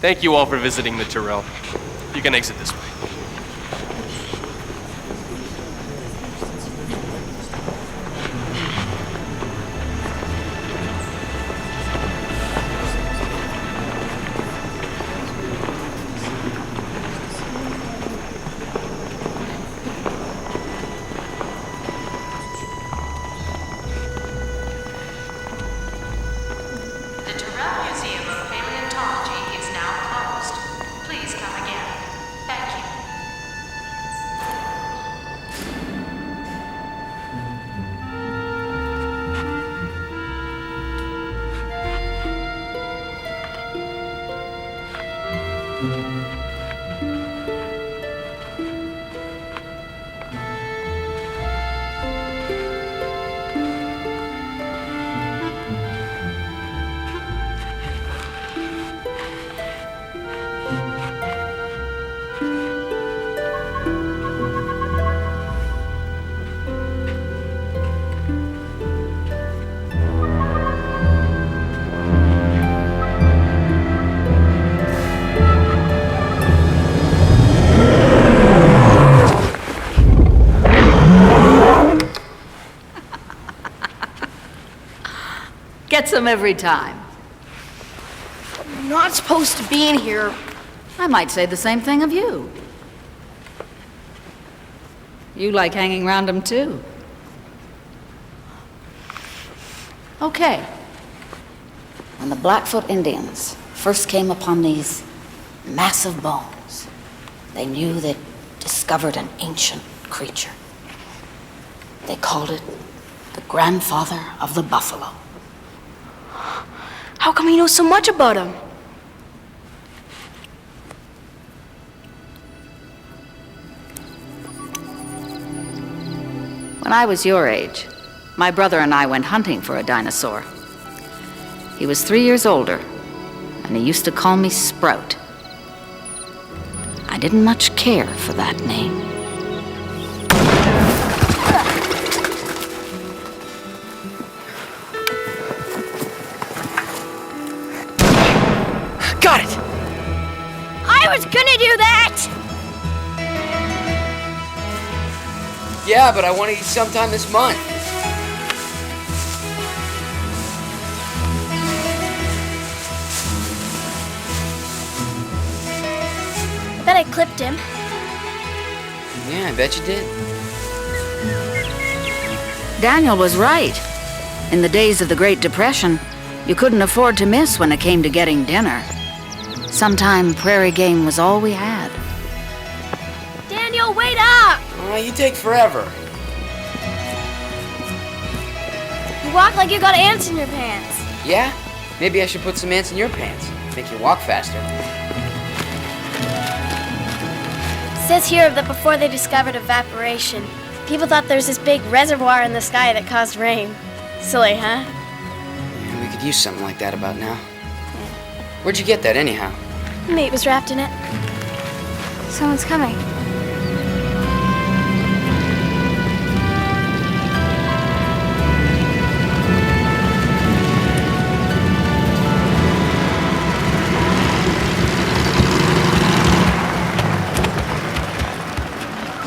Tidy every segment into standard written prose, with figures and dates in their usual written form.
Thank you all for visiting the Tyrrell. You can exit this way. The Tyrrell Museum of Paleontology is now closed. Please come again. Thank you. Gets them every time. I'm not supposed to be in here. I might say the same thing of you. You like hanging around them too. Okay. When the Blackfoot Indians first came upon these massive bones, they knew they'd discovered an ancient creature. They called it the grandfather of the buffalo. How come you know so much about him? When I was your age, my brother and I went hunting for a dinosaur. He was 3 years older, and he used to call me Sprout. I didn't much care for that name. Got it! I was gonna do that! Yeah, but I want to eat sometime this month. I bet I clipped him. Yeah, I bet you did. Daniel was right. In the days of the Great Depression, you couldn't afford to miss when it came to getting dinner. Sometime prairie game was all we had. Daniel, wait up! Oh, you take forever. You walk like you got ants in your pants. Yeah? Maybe I should put some ants in your pants. Make you walk faster. It says here that before they discovered evaporation, people thought there was this big reservoir in the sky that caused rain. Silly, huh? Yeah, we could use something like that about now. Where'd you get that anyhow? Mate was wrapped in it. Someone's coming.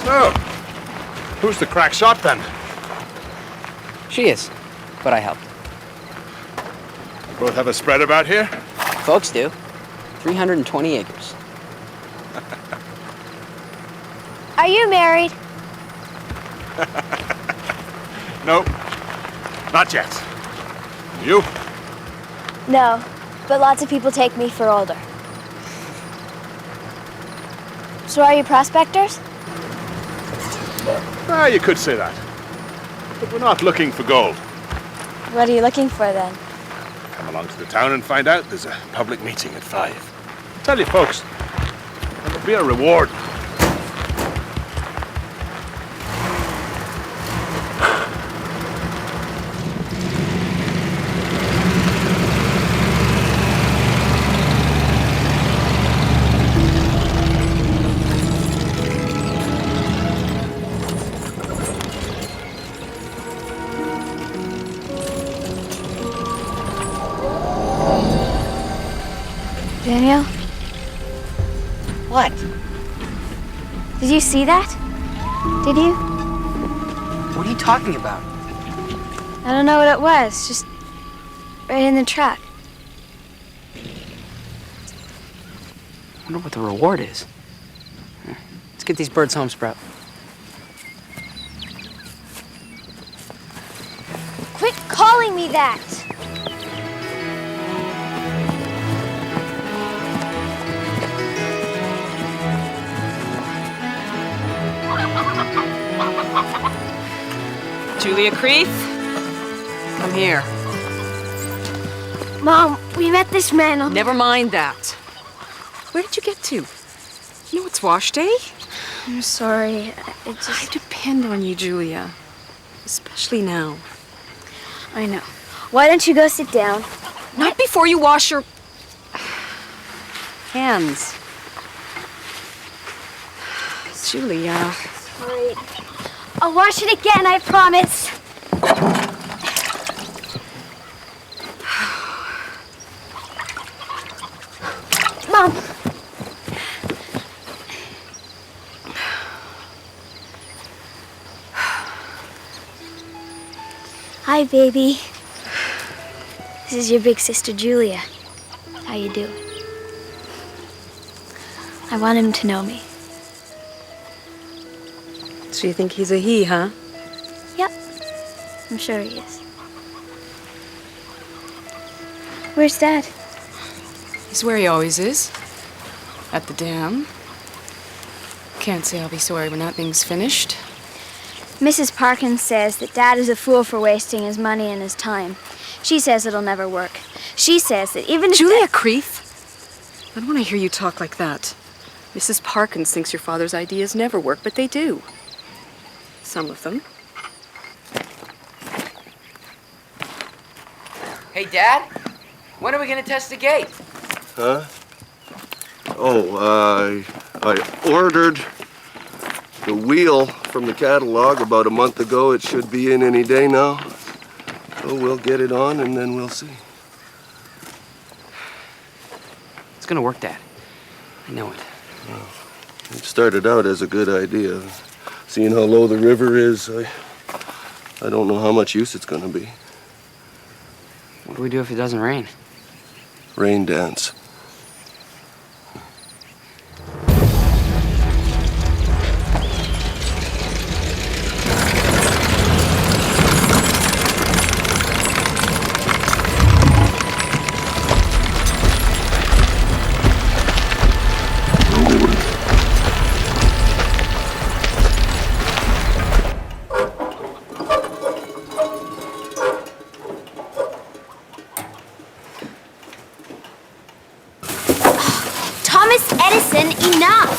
So, who's the crack shot then? She is, but I helped. Both have a spread about here? Folks do. 320 acres. Are you married? Nope, not yet. You? No, but lots of people take me for older. So are you prospectors? Ah, you could say that. But we're not looking for gold. What are you looking for then? Come along to the town and find out. There's a public meeting at 5. I'll tell you folks, there'll be a reward. Daniel? What? Did you see that? Did you? What are you talking about? I don't know what it was. Just right in the truck. I wonder what the reward is. Here, let's get these birds home, Sprout. Quit calling me that! Julia Creath, come here. Mom, we met this man on... Never mind that. Where did you get to? You know it's wash day? I'm sorry. I depend on you, Julia. Especially now. I know. Why don't you go sit down? Not before you wash your... hands. Julia. Sorry. I'll wash it again, I promise. Mom. Hi, baby. This is your big sister, Julia. How you doing? I want him to know me. So you think he's a he, huh? Yep. I'm sure he is. Where's Dad? He's where he always is. At the dam. Can't say I'll be sorry when that thing's finished. Mrs. Parkins says that Dad is a fool for wasting his money and his time. She says it'll never work. She says that even if... Julia Creath, I don't want to hear you talk like that. Mrs. Parkins thinks your father's ideas never work, but they do. Some of them. Hey, Dad? When are we gonna test the gate? Huh? Oh, I ordered the wheel from the catalog about a month ago. It should be in any day now. So we'll get it on and then we'll see. It's gonna work, Dad. I know it. It started out as a good idea. Seeing how low the river is, I don't know how much use it's gonna be. What do we do if it doesn't rain? Rain dance. Edison, enough!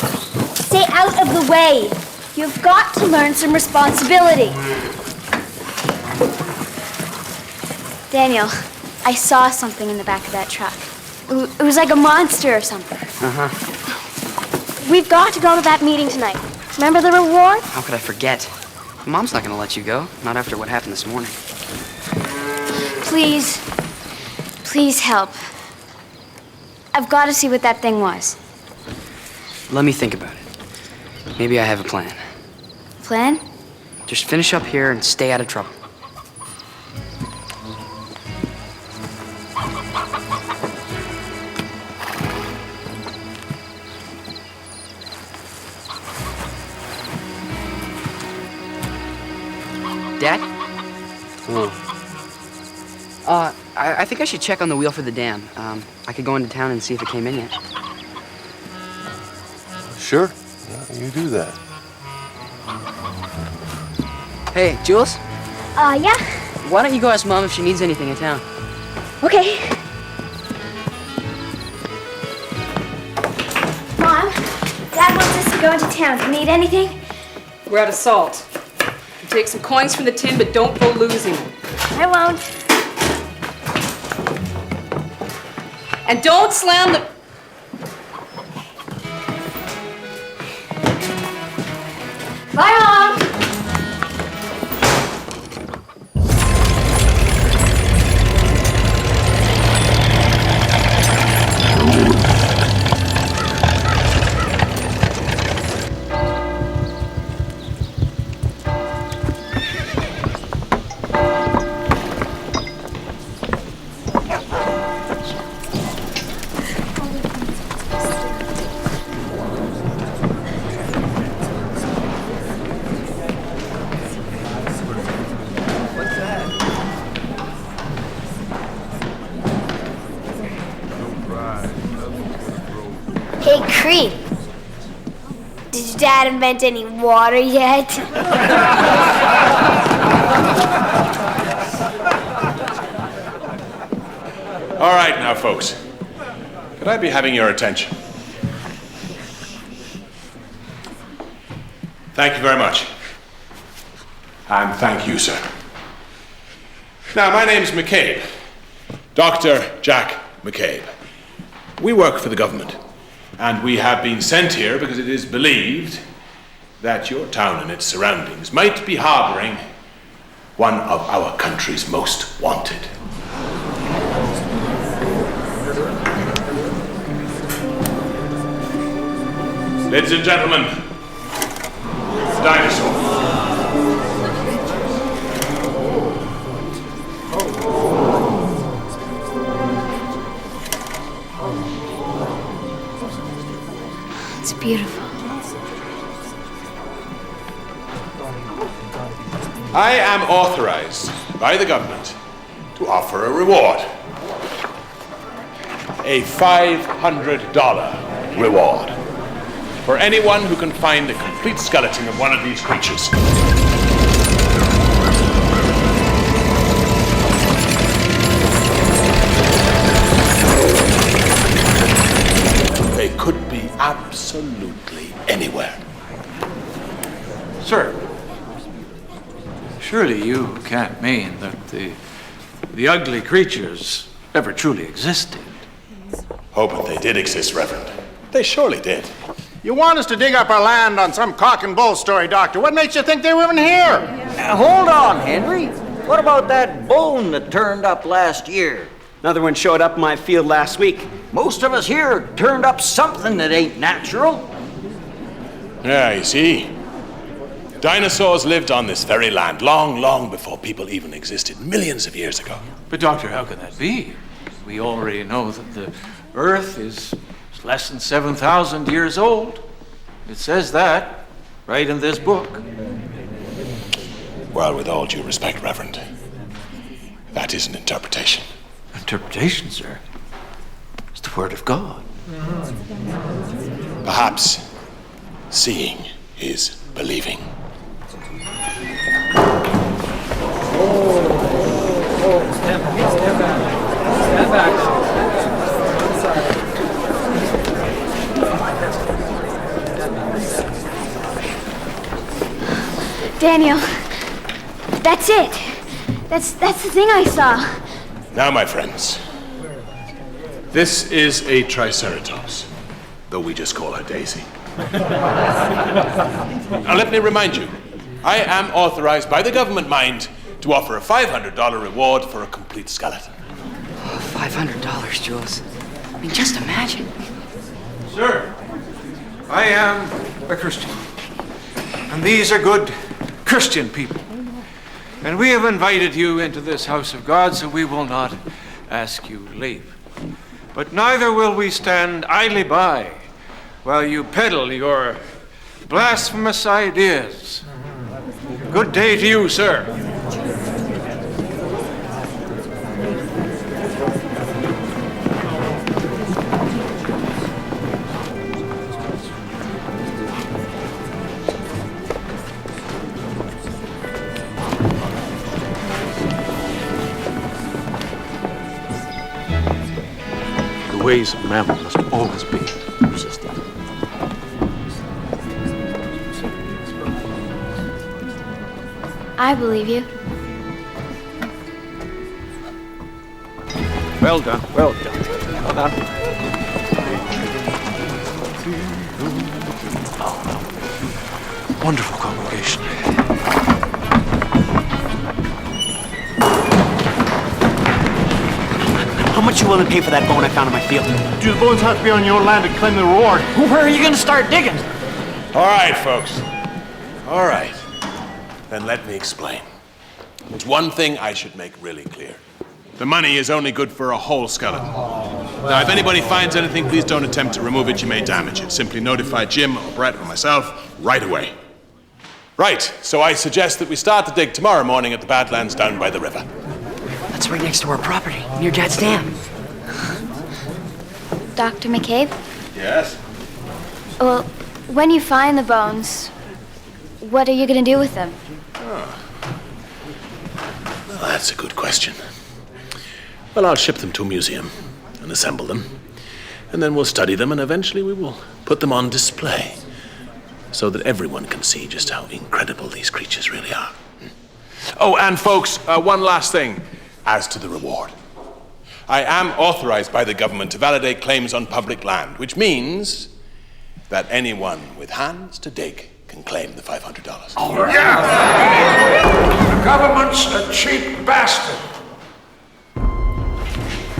Stay out of the way. You've got to learn some responsibility. Daniel, I saw something in the back of that truck. It was like a monster or something. Uh-huh. We've got to go to that meeting tonight. Remember the reward? How could I forget? Mom's not gonna let you go. Not after what happened this morning. Please. Please help. I've got to see what that thing was. Let me think about it. Maybe I have a plan. Plan? Just finish up here and stay out of trouble. Dad? Oh. I think I should check on the wheel for the dam. I could go into town and see if it came in yet. Sure. Yeah, you do that. Hey, Jules? Yeah? Why don't you go ask Mom if she needs anything in town? Okay. Mom, Dad wants us to go into town. Do you need anything? We're out of salt. You take some coins from the tin, but don't go losing them. I won't. And don't slam the... Bye, Mom. Creath. Did your dad invent any water yet? All right now, folks. Could I be having your attention? Thank you very much. And thank you, sir. Now, my name's McCabe. Dr. Jack McCabe. We work for the government, and we have been sent here because it is believed that your town and its surroundings might be harboring one of our country's most wanted. Ladies and gentlemen, Dinosaur. It's beautiful. I am authorized by the government to offer a reward. A $500 reward for anyone who can find a complete skeleton of one of these creatures. They could be absolutely anywhere. Sir, surely you can't mean that the ugly creatures ever truly existed. Oh, but they did exist, Reverend. They surely did. You want us to dig up our land on some cock and bull story, Doctor. What makes you think they were even here? Hold on, Henry. What about that bone that turned up last year? Another one showed up in my field last week. Most of us here turned up something that ain't natural. Yeah, you see, dinosaurs lived on this very land long, long before people even existed, millions of years ago. But Doctor, how can that be? We already know that the Earth is less than 7,000 years old. It says that right in this book. Well, with all due respect, Reverend, that is an interpretation. Interpretation, sir? It's the Word of God. Perhaps seeing is believing. Stand back. Stand back. Daniel, that's it. That's the thing I saw. Now, my friends, this is a triceratops, though we just call her Daisy. Now, let me remind you, I am authorized by the government, mind, to offer a $500 reward for a complete skeleton. Oh, $500, Jules. I mean, just imagine. Sir, I am a Christian, and these are good Christian people. And we have invited you into this house of God, so we will not ask you to leave. But neither will we stand idly by while you peddle your blasphemous ideas. Good day to you, sir. The ways of mammon must always be resisted. I believe you. Well done, well done. Well done. Wonderful congregation. How much you willing to pay for that bone I found in my field? Do the bones have to be on your land to claim the reward? Where are you going to start digging? All right, folks. All right. Then let me explain. There's one thing I should make really clear. The money is only good for a whole skeleton. Now, if anybody finds anything, please don't attempt to remove it. You may damage it. Simply notify Jim or Bratt or myself right away. Right, so I suggest that we start the dig tomorrow morning at the Badlands down by the river. That's right next to our property, near Dad's dam. Dr. McCabe? Yes? Well, when you find the bones, what are you going to do with them? Well, that's a good question. Well, I'll ship them to a museum and assemble them. And then we'll study them, and eventually we will put them on display so that everyone can see just how incredible these creatures really are. Oh, and folks, one last thing as to the reward. I am authorized by the government to validate claims on public land, which means that anyone with hands to dig can claim the $500. Oh, yeah! The government's a cheap bastard.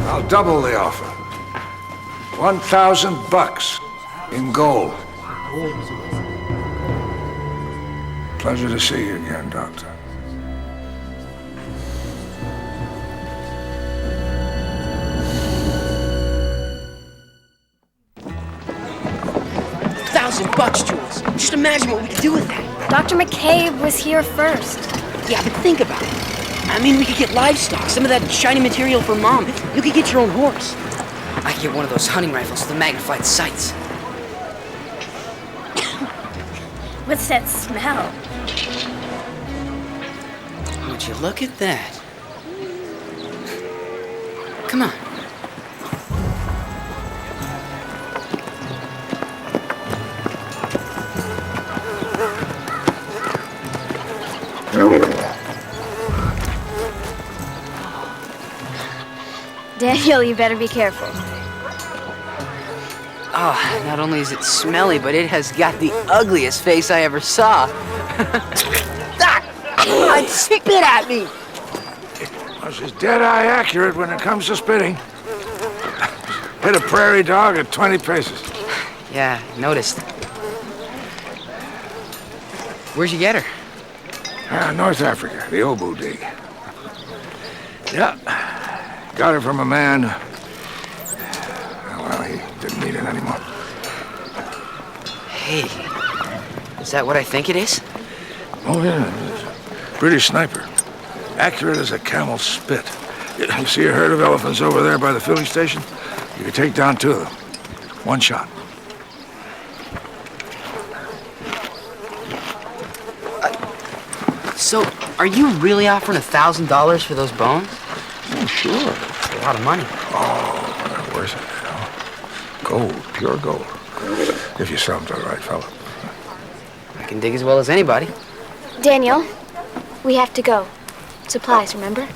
I'll double the offer. $1,000 in gold. Pleasure to see you again, Doctor. $1,000, Jules. Just imagine what we could do with that. Dr. McCabe was here first. Yeah, but think about it. I mean, we could get livestock, some of that shiny material for Mom. You could get your own horse. I could get one of those hunting rifles with the magnified sights. What's that smell? Would you look at that? Come on. Daniel, you better be careful. Oh, not only is it smelly, but it has got the ugliest face I ever saw. I'd spit at me! Well, she's dead-eye accurate when it comes to spitting. Hit a prairie dog at 20 paces. Yeah, noticed. Where'd you get her? North Africa, the Obu dig. Yeah, got her from a man. Well, he didn't need it anymore. Hey, is that what I think it is? Oh, yeah. British sniper. Accurate as a camel's spit. You see a herd of elephants over there by the filling station? You can take down 2 of them. One shot. So, are you really offering $1,000 for those bones? Oh, sure. That's a lot of money. Oh, they're worth it. Gold, pure gold. If you sell them to the right fellow. I can dig as well as anybody. Daniel, we have to go. Supplies, remember?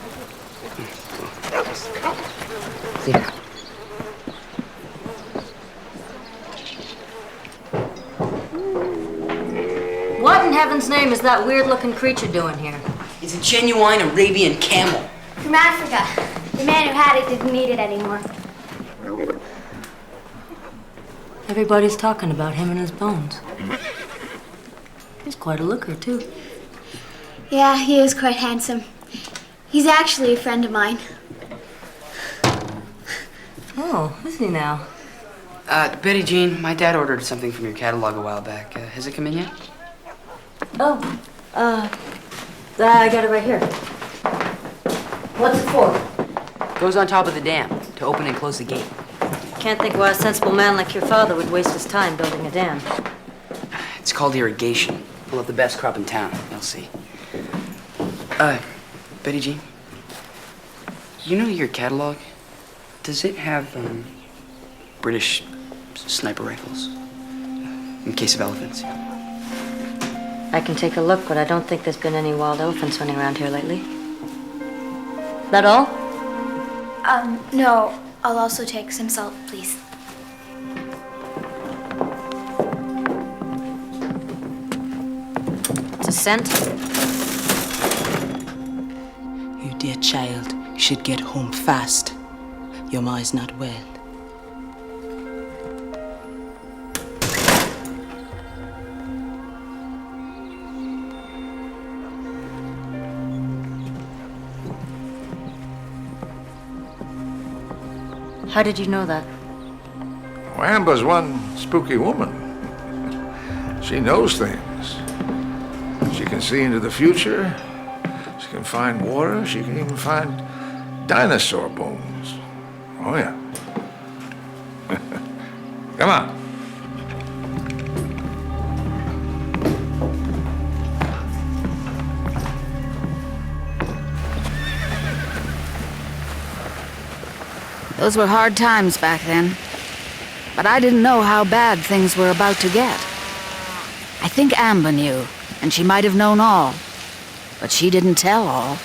See. What in heaven's name is that weird-looking creature doing here? It's a genuine Arabian camel. From Africa. The man who had it didn't need it anymore. Everybody's talking about him and his bones. He's quite a looker, too. Yeah, he is quite handsome. He's actually a friend of mine. Oh, is he now? Betty Jean, my dad ordered something from your catalog a while back. Has it come in yet? Oh, I got it right here. What's it for? Goes on top of the dam to open and close the gate. Can't think why a sensible man like your father would waste his time building a dam. It's called irrigation. We'll have the best crop in town. You'll see. Betty Jean, you know your catalog? Does it have, British sniper rifles? In case of elephants? I can take a look, but I don't think there's been any wild elephants running around here lately. That all? No. I'll also take some salt, please. It's a scent. You dear child should get home fast. Your ma is not well. How did you know that? Well, Amber's one spooky woman. She knows things. She can see into the future. She can find water. She can even find dinosaur bones. Oh, yeah. Come on. Those were hard times back then. But I didn't know how bad things were about to get. I think Amber knew, and she might have known all. But she didn't tell all.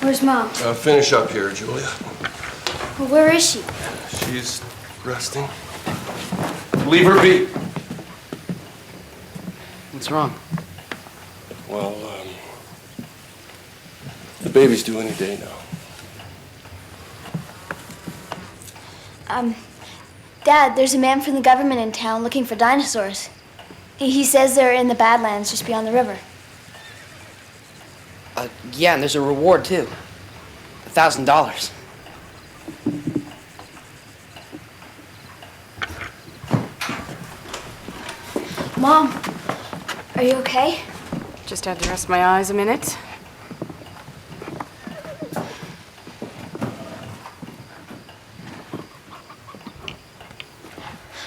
Where's Mom? Finish up here, Julia. Well, where is she? She's resting. Leave her be. What's wrong? Well, the baby's due any day now. Dad, there's a man from the government in town looking for dinosaurs. He says they're in the Badlands just beyond the river. Yeah, and there's a reward, too. $1,000. Mom, are you okay? Just had to rest my eyes a minute.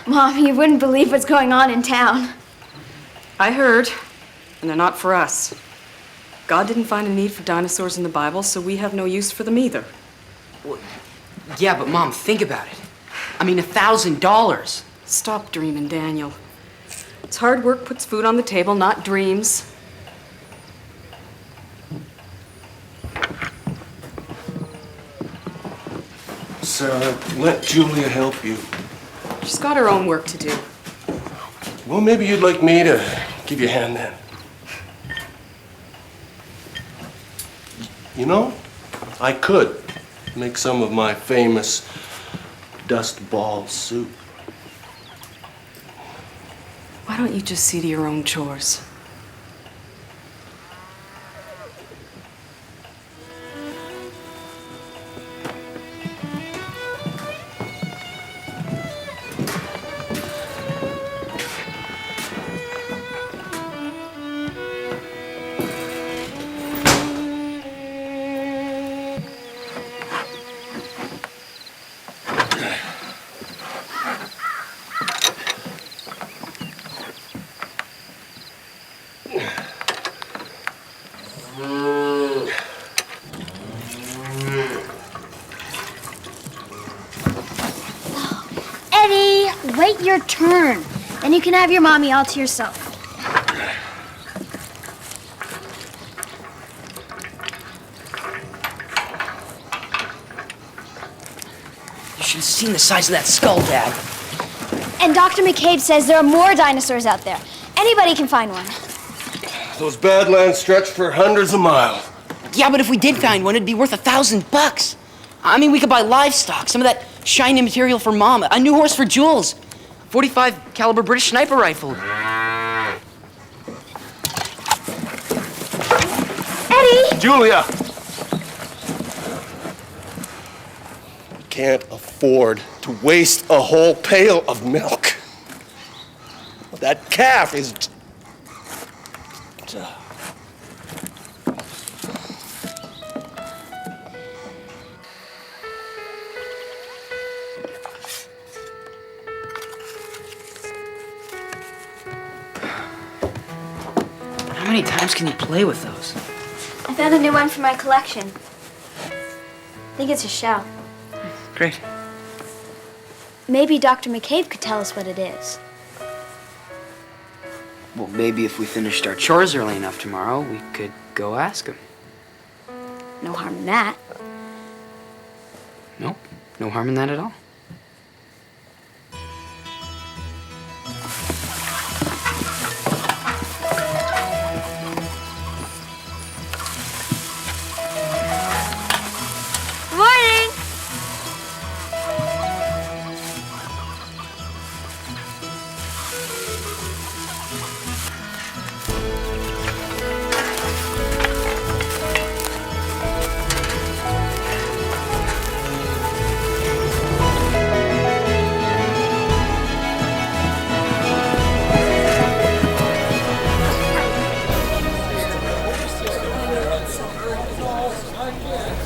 Mom, you wouldn't believe what's going on in town. I heard, and they're not for us. God didn't find a need for dinosaurs in the Bible, so we have no use for them either. Well, yeah, but Mom, think about it. I mean, $1,000. Stop dreaming, Daniel. It's hard work puts food on the table, not dreams. Sarah, let Julia help you. She's got her own work to do. Well, maybe you'd like me to give you a hand then. You know, I could make some of my famous dust ball soup. Why don't you just see to your own chores? Wait your turn. Then you can have your mommy all to yourself. You should have seen the size of that skull, Dad. And Dr. McCabe says there are more dinosaurs out there. Anybody can find one. Those Badlands stretch for hundreds of miles. Yeah, but if we did find one, it'd be worth $1,000. I mean, we could buy livestock, some of that shiny material for Mom, a new horse for Jules, 45 caliber British sniper rifle. Eddie! Julia! We can't afford to waste a whole pail of milk. That calf is... How many times can you play with those? I found a new one for my collection. I think it's a shell. Great. Maybe Dr. McCabe could tell us what it is. Well, maybe if we finished our chores early enough tomorrow, we could go ask him. No harm in that. Nope, no harm in that at all. Morning!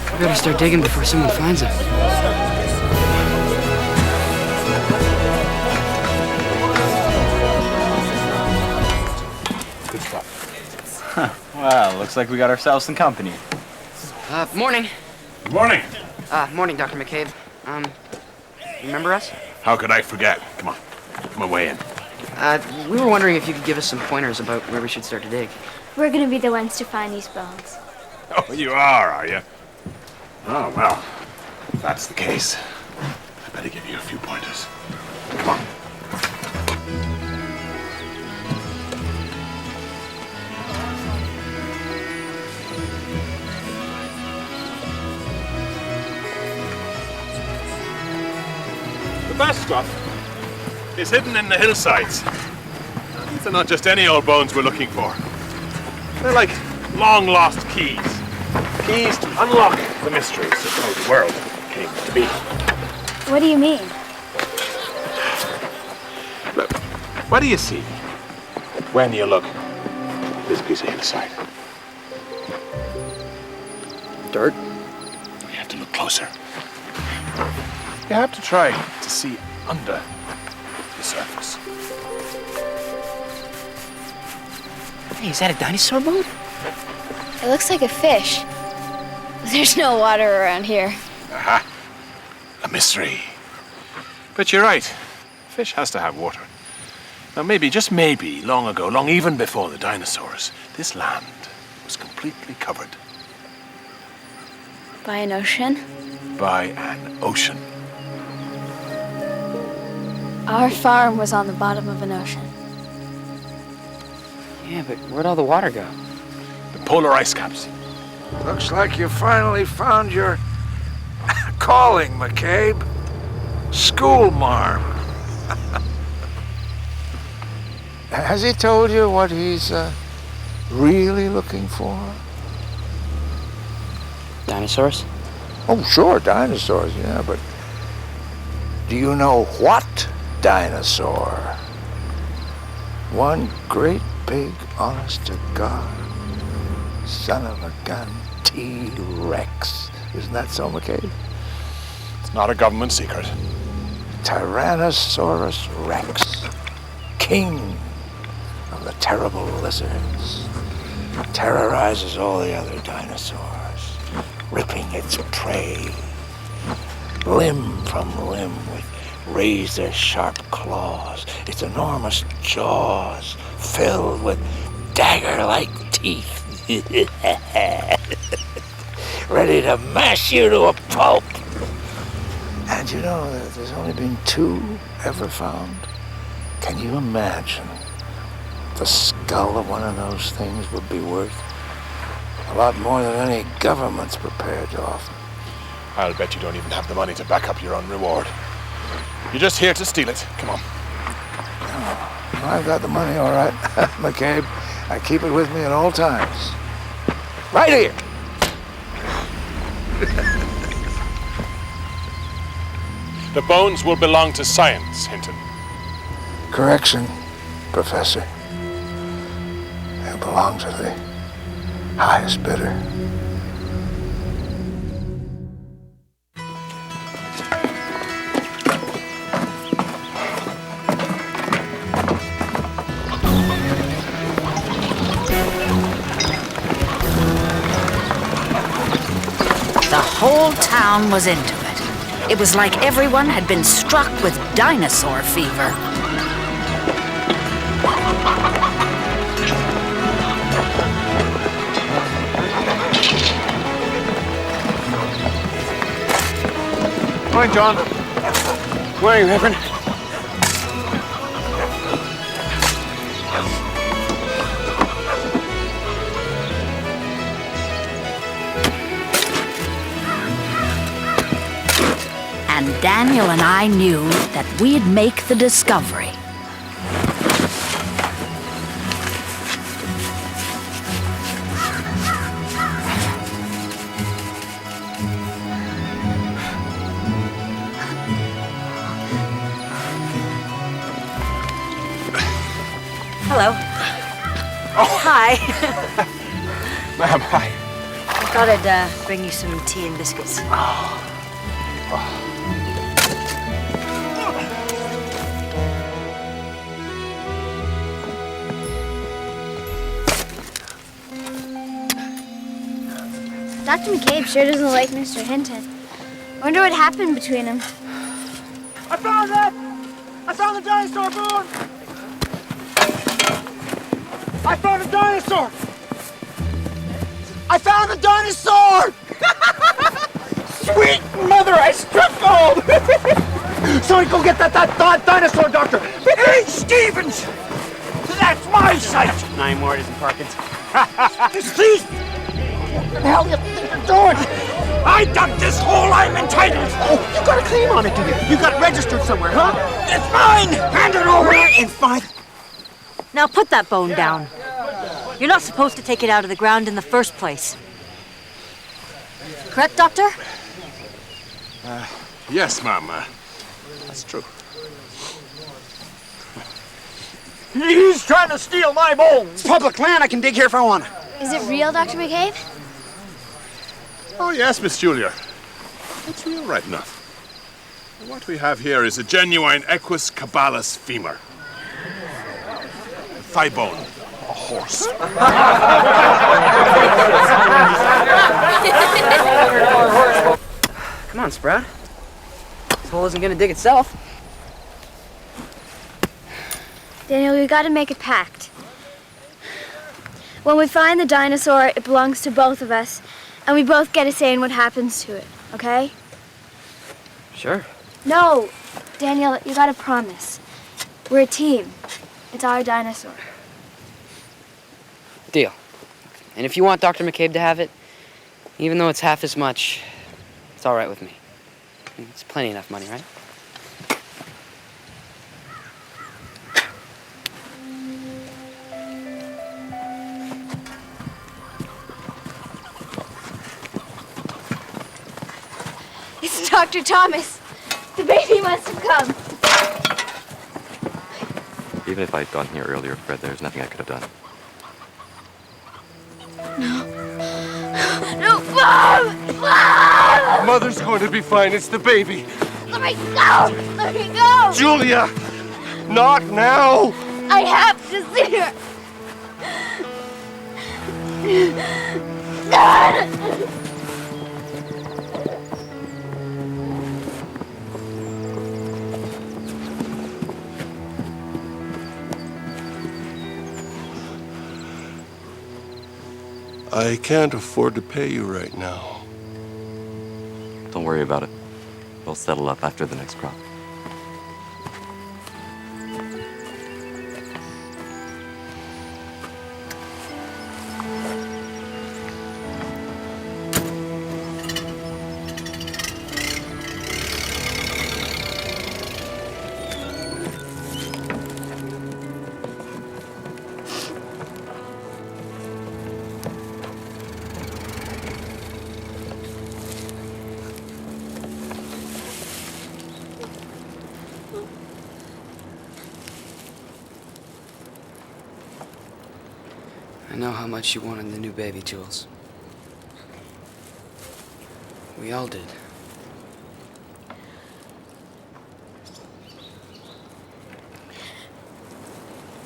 We better start digging before someone finds him. Good spot. Well, looks like we got ourselves some company. Morning. Good morning. Morning, Dr. McCabe. Remember us? How could I forget? Come on. Come away in. We were wondering if you could give us some pointers about where we should start to dig. We're gonna be the ones to find these bones. Oh, you are you? Oh, well, if that's the case, I better give you a few pointers. Come on. The best stuff is hidden in the hillsides. These are not just any old bones we're looking for. They're like long-lost keys. Keys to unlock the mysteries of how the world came to be. What do you mean? Look, what do you see when you look at this piece of hillside? Dirt? You have to look closer. You have to try to see under the surface. Hey, is that a dinosaur bone? It looks like a fish. There's no water around here. Aha. A mystery. But you're right. Fish has to have water. Now maybe, just maybe, long ago, long even before the dinosaurs, this land was completely covered By an ocean? by an ocean. Our farm was on the bottom of an ocean. Yeah, but where'd all the water go? The polar ice caps. Looks like you finally found your calling, McCabe. School marm. Has he told you what he's really looking for? Dinosaurs? Oh, sure, dinosaurs, yeah, but do you know what dinosaur? One great big, honest-to-God, son of a gun, T-Rex. Isn't that so, McCabe? It's not a government secret. Tyrannosaurus Rex, king of the terrible lizards, terrorizes all the other dinosaurs, ripping its prey limb from limb with razor-sharp claws, its enormous jaws filled with dagger-like teeth, ready to mash you to a pulp. And you know that there's only been 2 ever found. Can you imagine? The skull of one of those things would be worth a lot more than any government's prepared to offer. I'll bet you don't even have the money to back up your own reward. You're just here to steal it. Come on. Oh, I've got the money, all right, McCabe. I keep it with me at all times. Right here. The bones will belong to science, Hinton. Correction, Professor. They belong to the highest bidder. The whole town was into it. It was like everyone had been struck with dinosaur fever. Morning, John. Morning, Reverend. And Daniel and I knew that we'd make the discovery. Hello. Oh. Hi. Ma'am, hi. I thought I'd bring you some tea and biscuits. Dr. McCabe sure doesn't like Mr. Hinton. Wonder what happened between them. I found it! I found the dinosaur, Boone! I found a dinosaur! I found the dinosaur! Sweet mother, I struck gold! Somebody go get that dinosaur, Doctor! Hey, Stevens! That's my site! 9 more, it isn't Parkins. Please! What the hell do you think you're doing? I dug this hole, I'm entitled! Oh, you got a claim on it, do you? You got it registered somewhere, huh? It's mine! Hand it over! It's mine! Now put that bone down. You're not supposed to take it out of the ground in the first place. Correct, Doctor? Yes, Mom. That's true. He's trying to steal my bones! It's public land, I can dig here if I want. Is it real, Dr. McCabe? Oh, yes, Miss Julia. It's real right enough. What we have here is a genuine equus caballus femur. A thigh bone. A horse. Come on, Sprout. This hole isn't gonna dig itself. Daniel, we gotta make a pact. When we find the dinosaur, it belongs to both of us, and we both get a say in what happens to it, okay? Sure. No, Daniel, you gotta promise. We're a team. It's our dinosaur. Deal. And if you want Dr. McCabe to have it, even though it's half as much, it's all right with me. It's plenty enough money, right? It's Dr. Thomas. The baby must have come. Even if I'd gone here earlier, Fred, there's nothing I could have done. No, Mom! Mom! Mother's going to be fine. It's the baby. Let me go! Let me go! Julia! Not now! I have to see her! I can't afford to pay you right now. Don't worry about it. We'll settle up after the next crop. I know how much you wanted the new baby, Jules. We all did.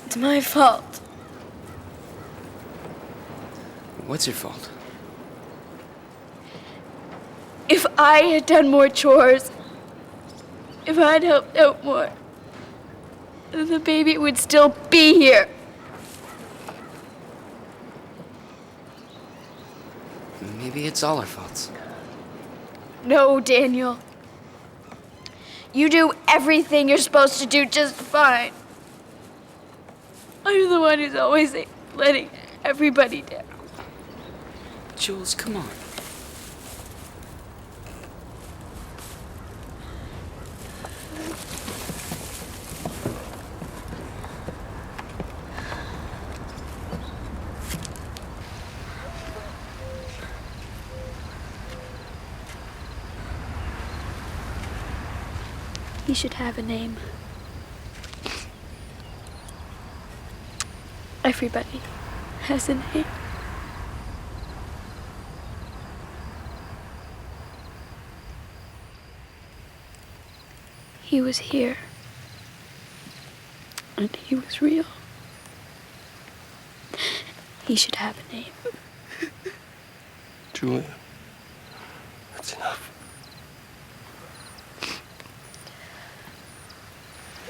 It's my fault. What's your fault? If I had done more chores, if I'd helped out more, the baby would still be here. Maybe it's all our faults. No, Daniel. You do everything you're supposed to do just fine. I'm the one who's always letting everybody down. Jules, come on. He should have a name. Everybody has a name. He was here. And he was real. He should have a name. Julia. That's enough.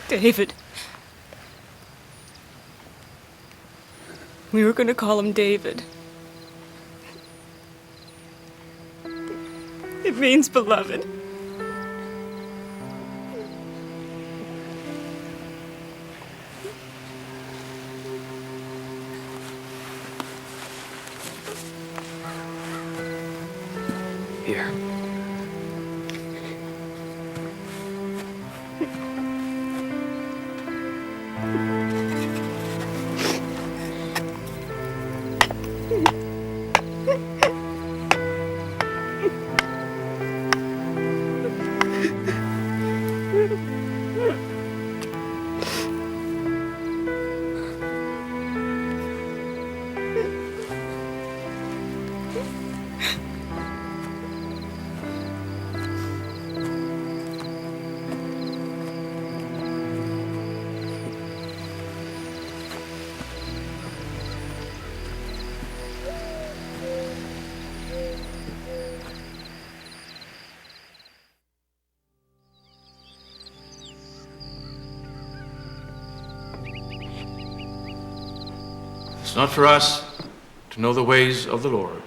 David. We were going to call him David. It means beloved. Here. It's not for us to know the ways of the Lord,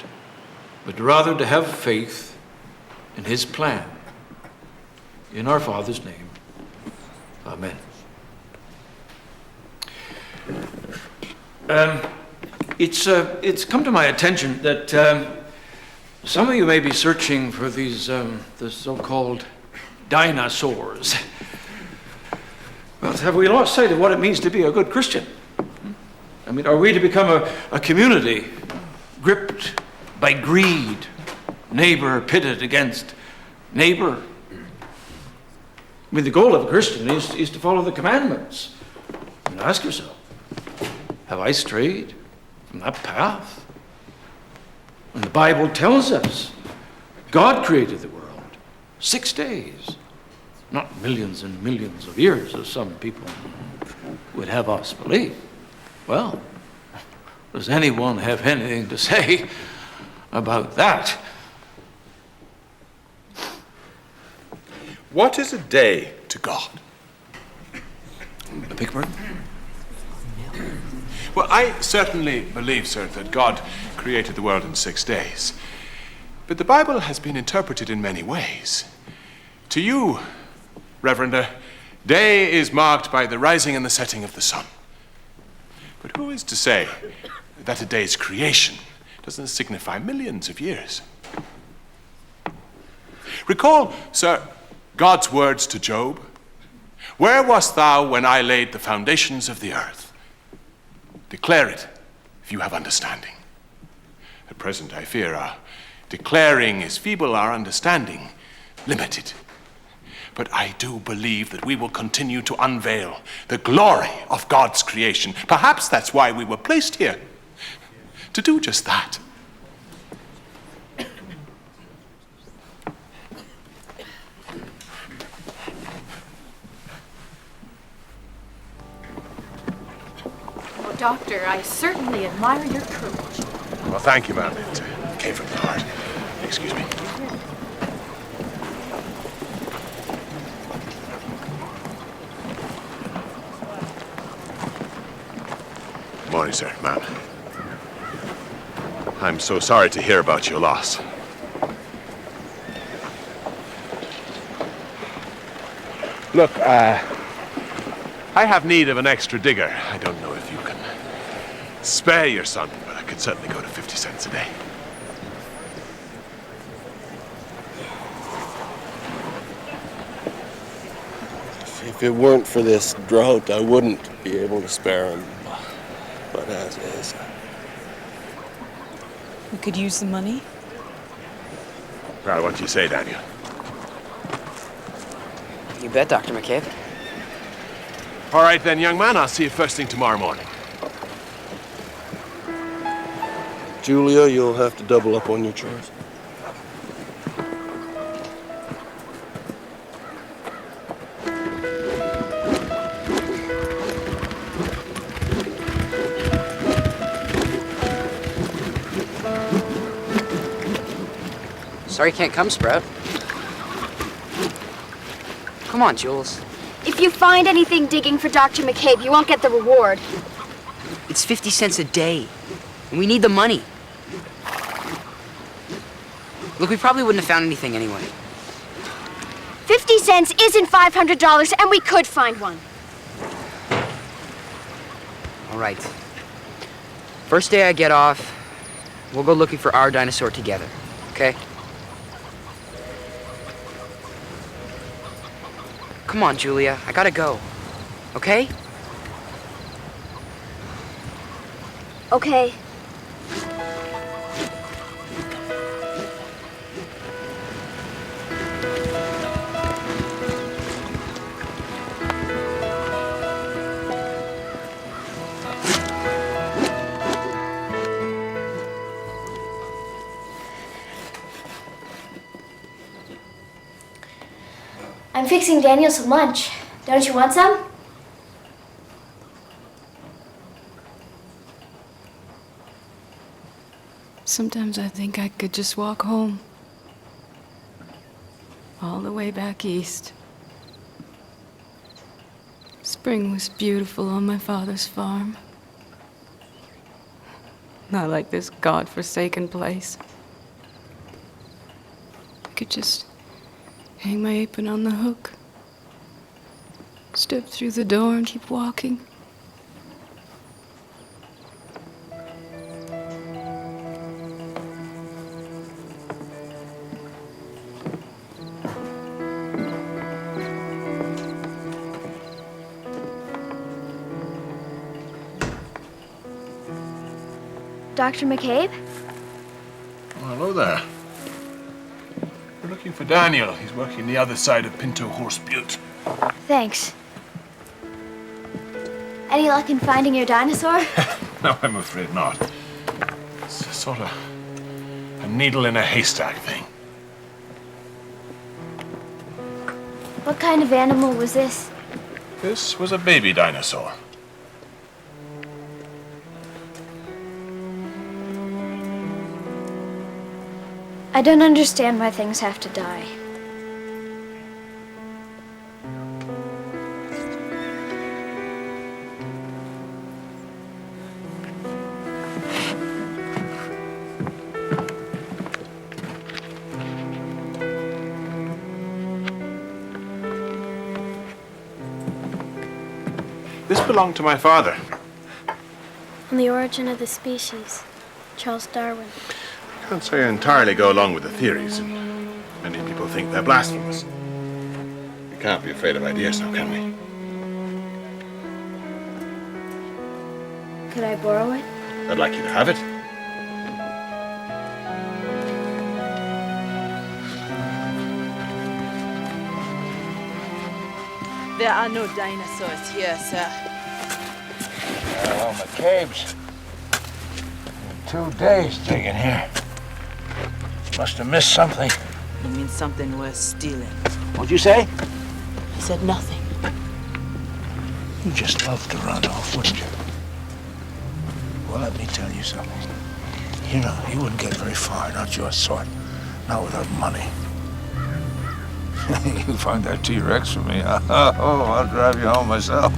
but rather to have faith in his plan. In our Father's name, amen. It's come to my attention that some of you may be searching for these the so-called dinosaurs. Well, have we lost sight of what it means to be a good Christian? I mean, are we to become a community gripped by greed, neighbor pitted against neighbor? I mean, the goal of a Christian is to follow the commandments. And ask yourself, have I strayed from that path? And the Bible tells us God created the world 6 days, not millions and millions of years, as some people would have us believe. Well, does anyone have anything to say about that? What is a day to God? A big word? Well, I certainly believe, sir, that God created the world in 6 days. But the Bible has been interpreted in many ways. To you, Reverend, a day is marked by the rising and the setting of the sun. But who is to say that a day's creation doesn't signify millions of years? Recall, sir, God's words to Job. Where wast thou when I laid the foundations of the earth? Declare it, if you have understanding. At present, I fear our declaring is feeble, our understanding limited. But I do believe that we will continue to unveil the glory of God's creation. Perhaps that's why we were placed here, to do just that. Oh, Doctor, I certainly admire your courage. Well, thank you, ma'am. It came from the heart. Excuse me. Morning, sir, ma'am. I'm so sorry to hear about your loss. Look, I have need of an extra digger. I don't know if you can spare your son, but I could certainly go to 50 cents a day. If it weren't for this drought, I wouldn't be able to spare him. But as is. We could use the money. Well, what do you say, Daniel? You bet, Dr. McCabe. All right then, young man. I'll see you first thing tomorrow morning. Julia, you'll have to double up on your chores. Sorry you can't come, Sprout. Come on, Jules. If you find anything digging for Dr. McCabe, you won't get the reward. It's 50 cents a day, and we need the money. Look, we probably wouldn't have found anything anyway. 50 cents isn't $500, and we could find one. All right. First day I get off, we'll go looking for our dinosaur together, okay? Come on, Julia. I gotta go. Okay? Okay. I'm fixing Daniel some lunch. Don't you want some? Sometimes I think I could just walk home. All the way back east. Spring was beautiful on my father's farm. Not like this God-forsaken place. I could just hang my apron on the hook, step through the door and keep walking. Dr. McCabe? Oh, hello there. We're looking for Daniel. He's working the other side of Pinto Horse Butte. Thanks. Any luck in finding your dinosaur? No, I'm afraid not. It's sort of a needle in a haystack thing. What kind of animal was this? This was a baby dinosaur. I don't understand why things have to die. This belonged to my father. On the origin of the species, Charles Darwin. I can't say I entirely go along with the theories, and many people think they're blasphemous. We can't be afraid of ideas now, can we? Could I borrow it? I'd like you to have it. There are no dinosaurs here, sir. Well, McCabe's 2 days digging here. Must have missed something. You mean something worth stealing? What'd you say? I said nothing. You'd just love to run off, wouldn't you? Well, let me tell you something. You know, you wouldn't get very far, not your sort. Not without money. You find that T-Rex for me, huh? Oh, I'll drive you home myself.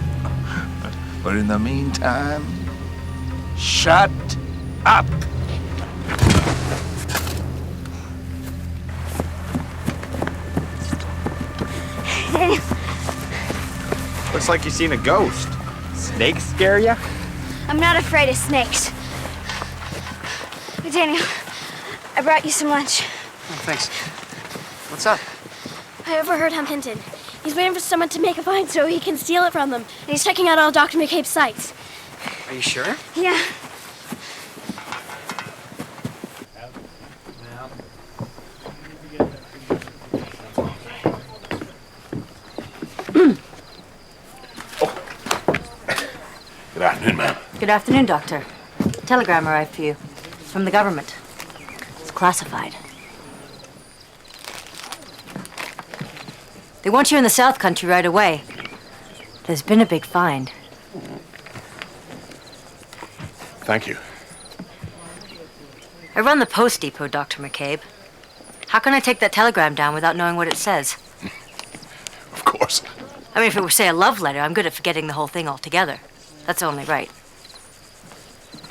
But in the meantime, shut up. Looks like you've seen a ghost. Snakes scare ya? I'm not afraid of snakes. Hey, Daniel, I brought you some lunch. Oh, thanks. What's up? I overheard Hinton. He's waiting for someone to make a find so he can steal it from them. And he's checking out all Dr. McCabe's sites. Are you sure? Yeah. Good afternoon, ma'am. Good afternoon, Doctor. Telegram arrived for you. From the government. It's classified. They want you in the South Country right away. There's been a big find. Thank you. I run the post depot, Dr. McCabe. How can I take that telegram down without knowing what it says? Of course. I mean, if it were, say, a love letter, I'm good at forgetting the whole thing altogether. That's only right.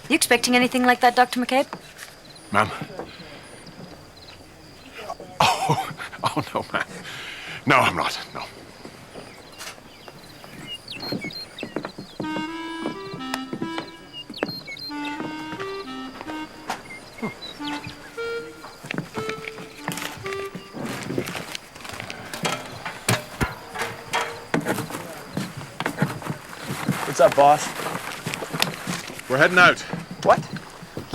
You expecting anything like that, Dr. McCabe? Ma'am? Oh, no, ma'am. No, I'm not. No. What's up, boss? We're heading out. What?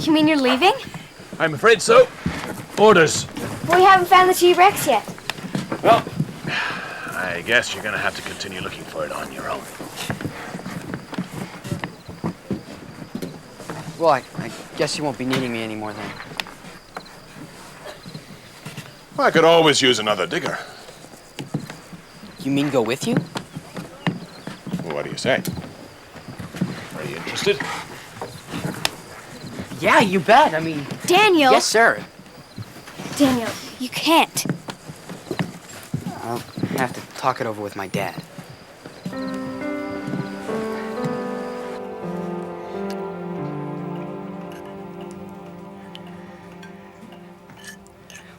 You mean you're leaving? I'm afraid so. Orders. We haven't found the T-Rex yet. Well, I guess you're gonna have to continue looking for it on your own. Well, I guess you won't be needing me anymore then. I could always use another digger. You mean go with you? Well, what do you say? Are you interested? Yeah, you bet. I mean... Daniel! Yes, sir. Daniel, you can't. I'll have to talk it over with my dad.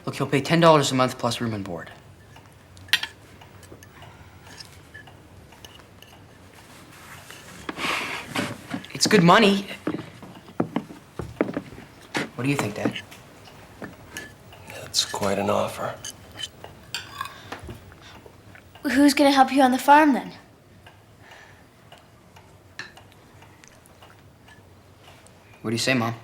Look, he'll pay $10 a month plus room and board. It's good money. What do you think, Dad? That's quite an offer. Who's gonna help you on the farm then? What do you say, Mom?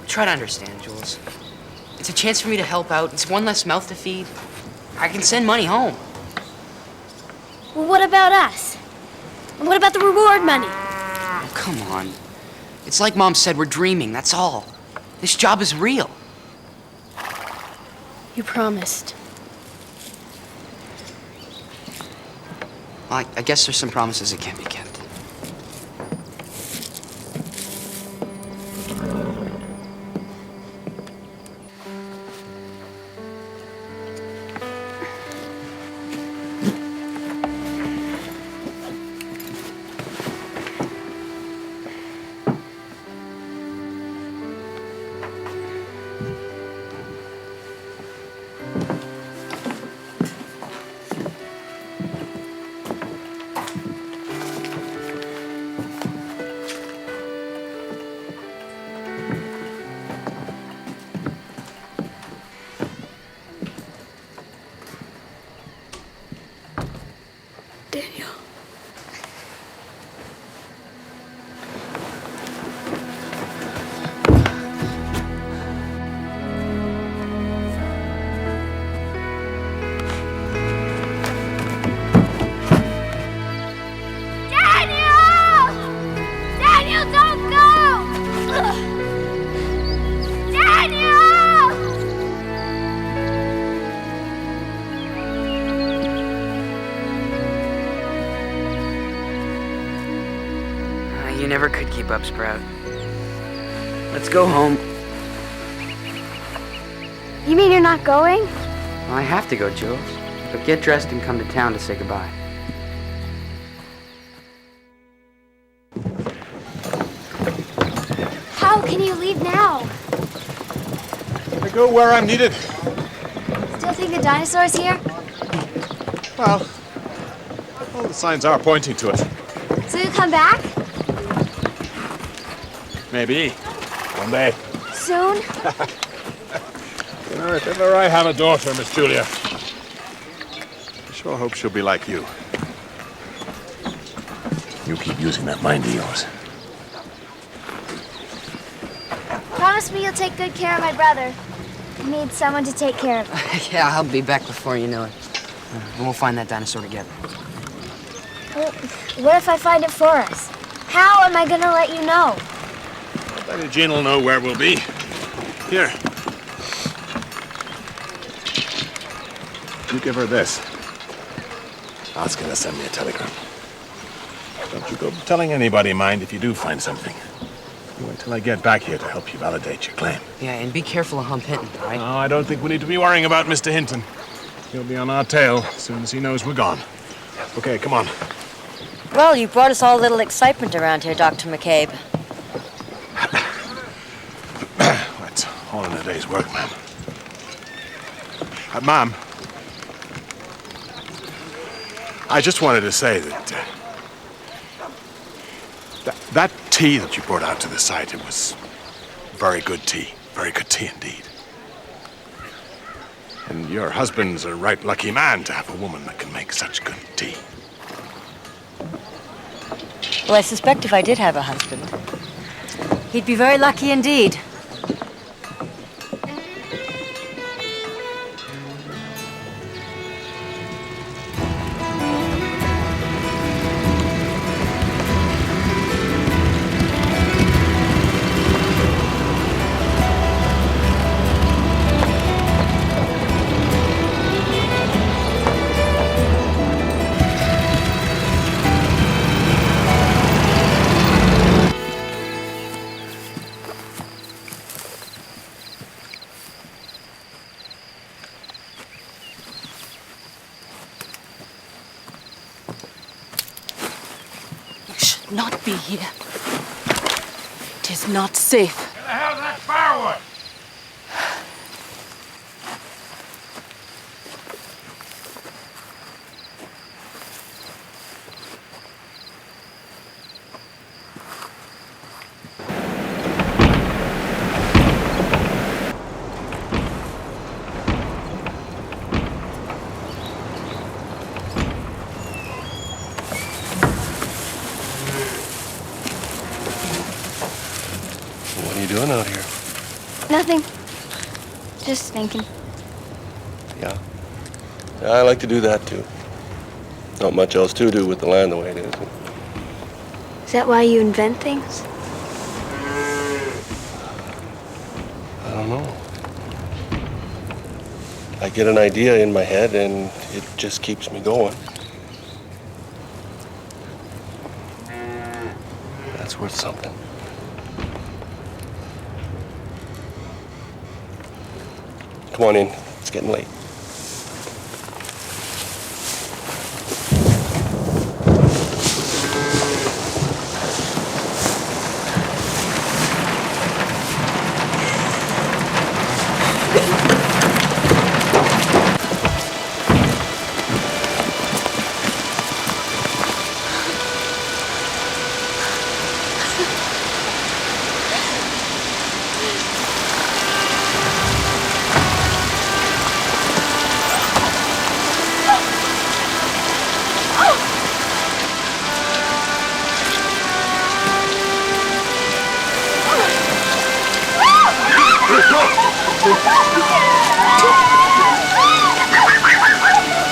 Try to understand, Jules. It's a chance for me to help out. It's one less mouth to feed. I can send money home. Well, what about us? And what about the reward money? Oh, come on. It's like Mom said, we're dreaming, that's all. This job is real. You promised. Well, I guess there's some promises that can't be kept. You never could keep up, Sprout. Let's go home. You mean you're not going? Well, I have to go, Jules. But get dressed and come to town to say goodbye. How can you leave now? I go where I'm needed. Still think the dinosaur's here? Well, all the signs are pointing to it. So you come back? Maybe. One day. Soon? You know, if ever I have a daughter, Miss Julia, I sure hope she'll be like you. You keep using that mind of yours. Promise me you'll take good care of my brother. I need someone to take care of him. Yeah, I'll be back before you know it. And we'll find that dinosaur together. Well, what if I find it for us? How am I gonna let you know? I bet Jean will know where we'll be. Here. You give her this. Ask her to send me a telegram. Don't you go telling anybody, mind, if you do find something. You wait till I get back here to help you validate your claim. Yeah, and be careful of Hump Hinton, all right? No, I don't think we need to be worrying about Mr. Hinton. He'll be on our tail as soon as he knows we're gone. Okay, come on. Well, you brought us all a little excitement around here, Dr. McCabe. That's all in a day's work, ma'am. Ma'am, I just wanted to say that that tea that you brought out to the site, it was very good tea. Very good tea indeed. And your husband's a right lucky man to have a woman that can make such good tea. Well, I suspect if I did have a husband, he'd be very lucky indeed. Not be here. It is not safe. Where the hell's that firewood? What are you doing out here? Nothing. Just thinking. Yeah. Yeah, I like to do that too. Not much else to do with the land the way it is. Is that why you invent things? I don't know. I get an idea in my head and it just keeps me going. That's worth something. Come on in. It's getting late.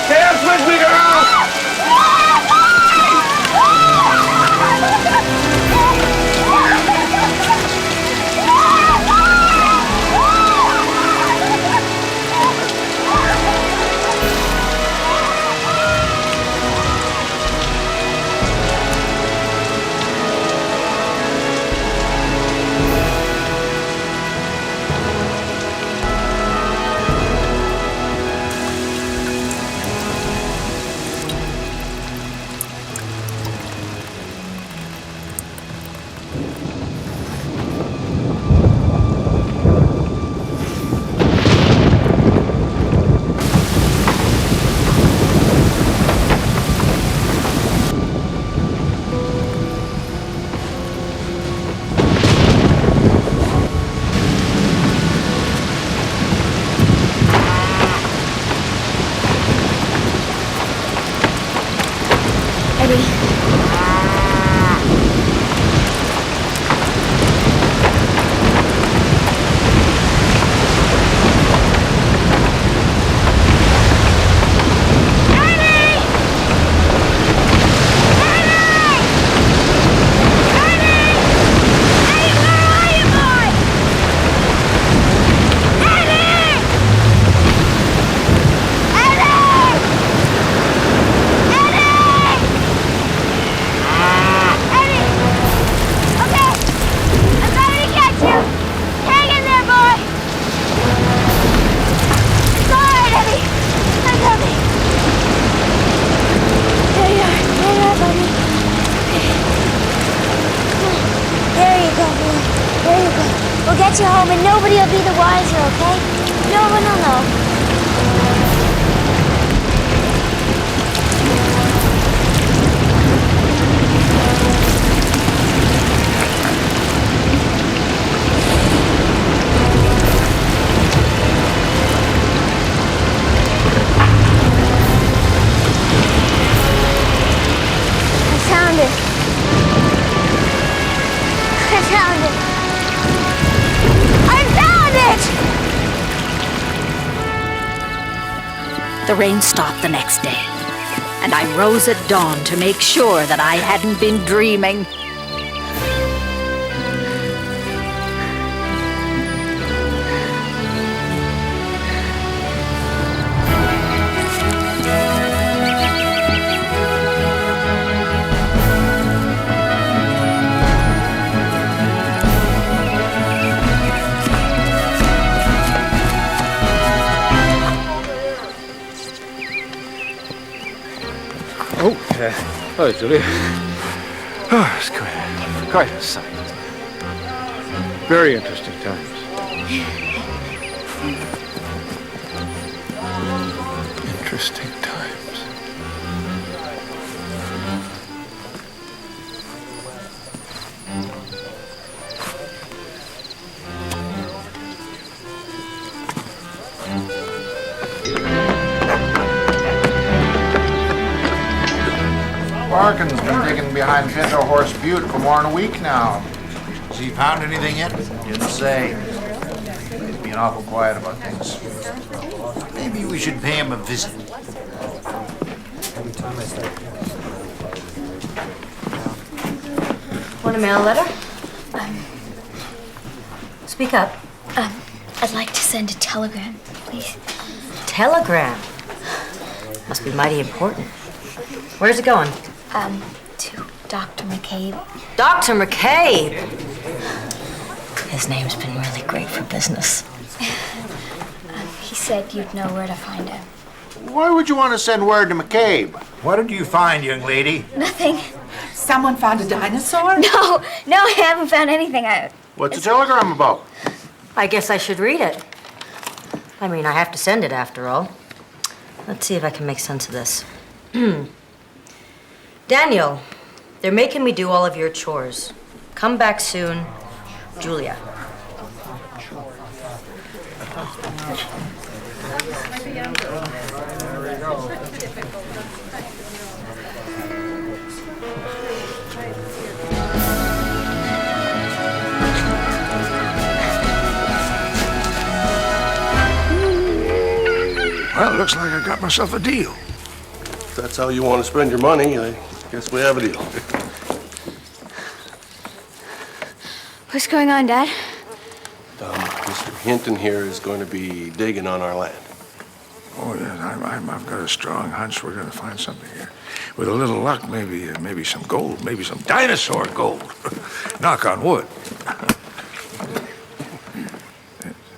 Dance with me, girl! you home and nobody will be the wiser, okay? No one will know. The rain stopped the next day, and I rose at dawn to make sure that I hadn't been dreaming. Hello, Julia. Oh, it's quite a sight. Very interesting times. Interesting times. Parkin's been digging behind Pinto Horse Butte for more than a week now. Has he found anything yet? Didn't say. He's being awful quiet about things. Maybe we should pay him a visit. Want to mail a letter? Speak up. I'd like to send a telegram, please. Telegram? Must be mighty important. Where's it going? To Dr. McCabe. Dr. McCabe? His name's been really great for business. He said you'd know where to find him. Why would you want to send word to McCabe? What did you find, young lady? Nothing. Someone found a dinosaur? No, I haven't found anything. What's the telegram about? I guess I should read it. I mean, I have to send it after all. Let's see if I can make sense of this. Daniel, they're making me do all of your chores. Come back soon, Julia. Well, looks like I got myself a deal. If that's how you want to spend your money, I guess we have a deal. What's going on, Dad? Mr. Hinton here is going to be digging on our land. Oh, yes, I've got a strong hunch we're going to find something here. With a little luck, maybe some gold, maybe some dinosaur gold. Knock on wood.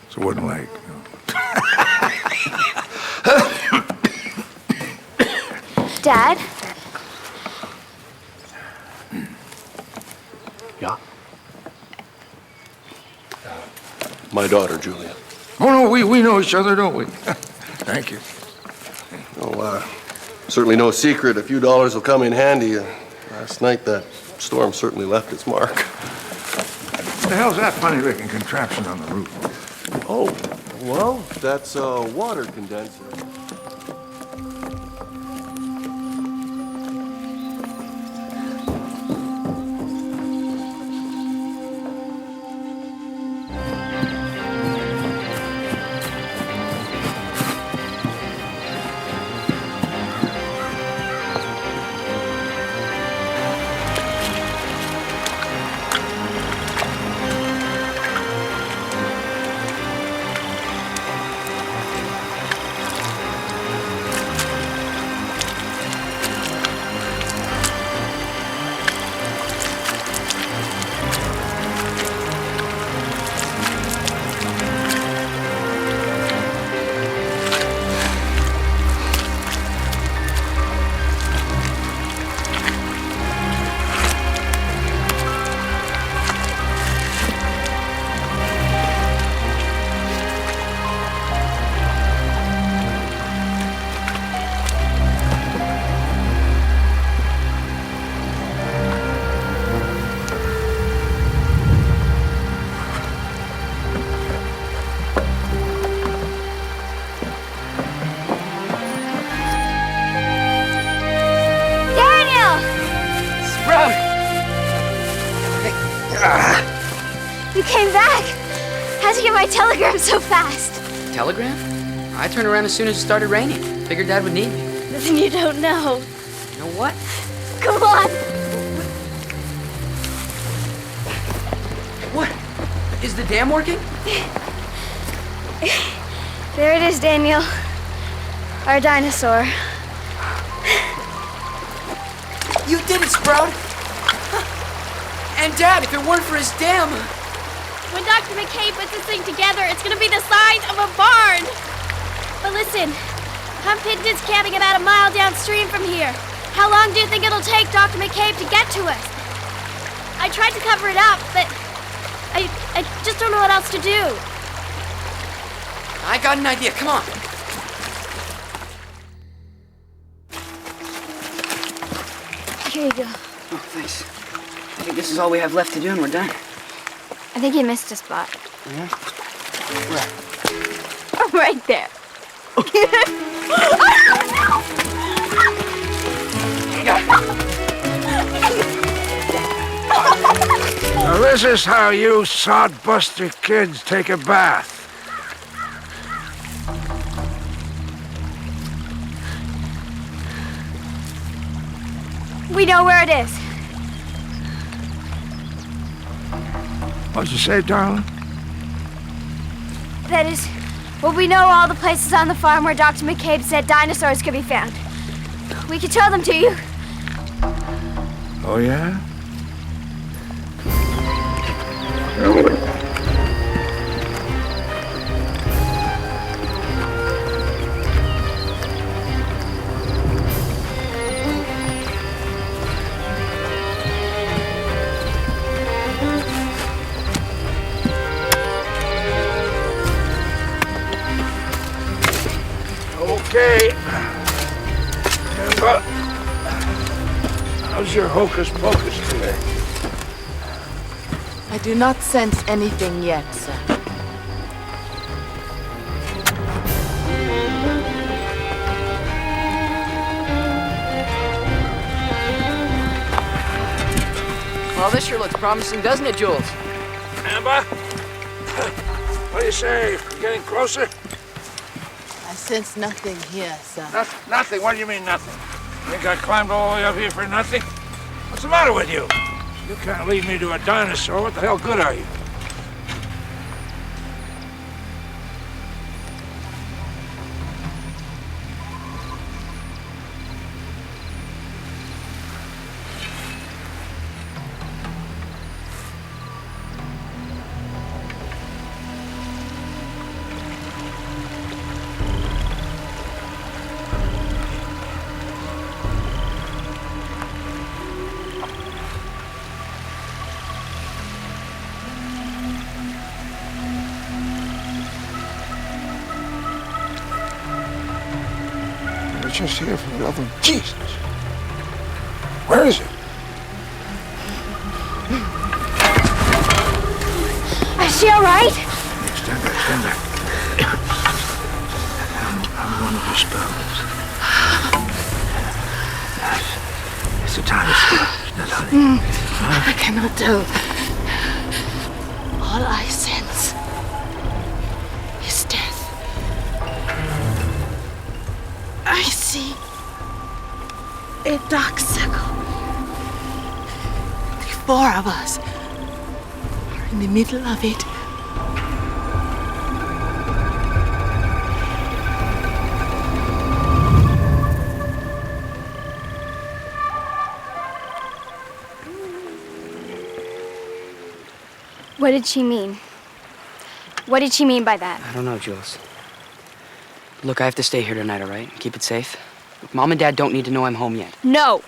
It's a wooden leg. Dad? Yeah? My daughter, Julia. Oh, no, we know each other, don't we? Thank you. Oh, certainly no secret. A few dollars will come in handy. Last night, that storm certainly left its mark. What the hell's that funny-looking contraption on the roof? Oh, well, that's a water condenser. telegram so fast? Telegram? I turned around as soon as it started raining. Figured Dad would need me. Then you don't know. You know what? Come on. What? Is the dam working? There it is, Daniel. Our dinosaur. You did it, Sprout! And Dad, if it weren't for his dam... When Dr. McCabe puts this thing together, it's gonna be the size of a barn! But listen, Hinton's camping about a mile downstream from here. How long do you think it'll take Dr. McCabe to get to us? I tried to cover it up, but I just don't know what else to do. I got an idea, come on. Here you go. Oh, thanks. I think this is all we have left to do and we're done. I think you missed a spot. Yeah? Where? Oh, right there. Now this is how you sodbuster kids take a bath. We know where it is. What'd you say, darling? That is, well, we know all the places on the farm where Dr. McCabe said dinosaurs could be found. We could show them to you. Oh, yeah? Okay. But how's your hocus pocus today? I do not sense anything yet, sir. Well, this sure looks promising, doesn't it, Jules? Amber? What do you say? We're getting closer? I sense nothing here, sir. Nothing? What do you mean, nothing? You think I climbed all the way up here for nothing? What's the matter with you? You can't lead me to a dinosaur. What the hell good are you? Just here for the love of Jesus. Where is it? Is she all right? Stand back, stand back. I'm one of your spells. It's a dinosaur, isn't it, honey? I cannot tell. All I sense is death. I see a dark circle. The four of us are in the middle of it. What did she mean? What did she mean by that? I don't know, Jules. Look, I have to stay here tonight, all right? Keep it safe. Look, Mom and Dad don't need to know I'm home yet. No.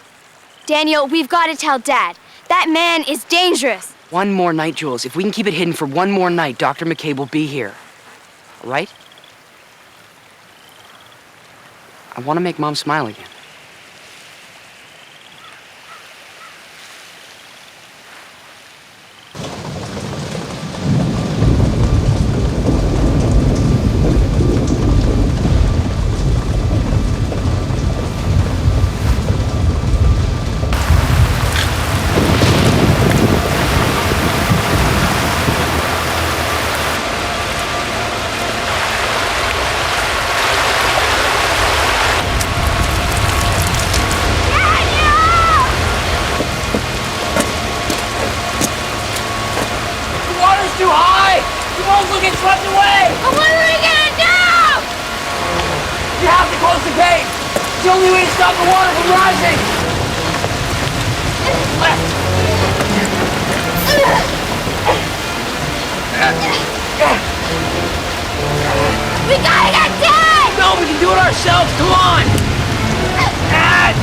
Daniel, we've got to tell Dad. That man is dangerous. One more night, Jules. If we can keep it hidden for one more night, Dr. McCabe will be here. All right? I want to make Mom smile again. get swept away! But what are we gonna do? You have to close the gate! It's the only way to stop the water from rising! We gotta get Dad! No, we can do it ourselves. Come on! Dad!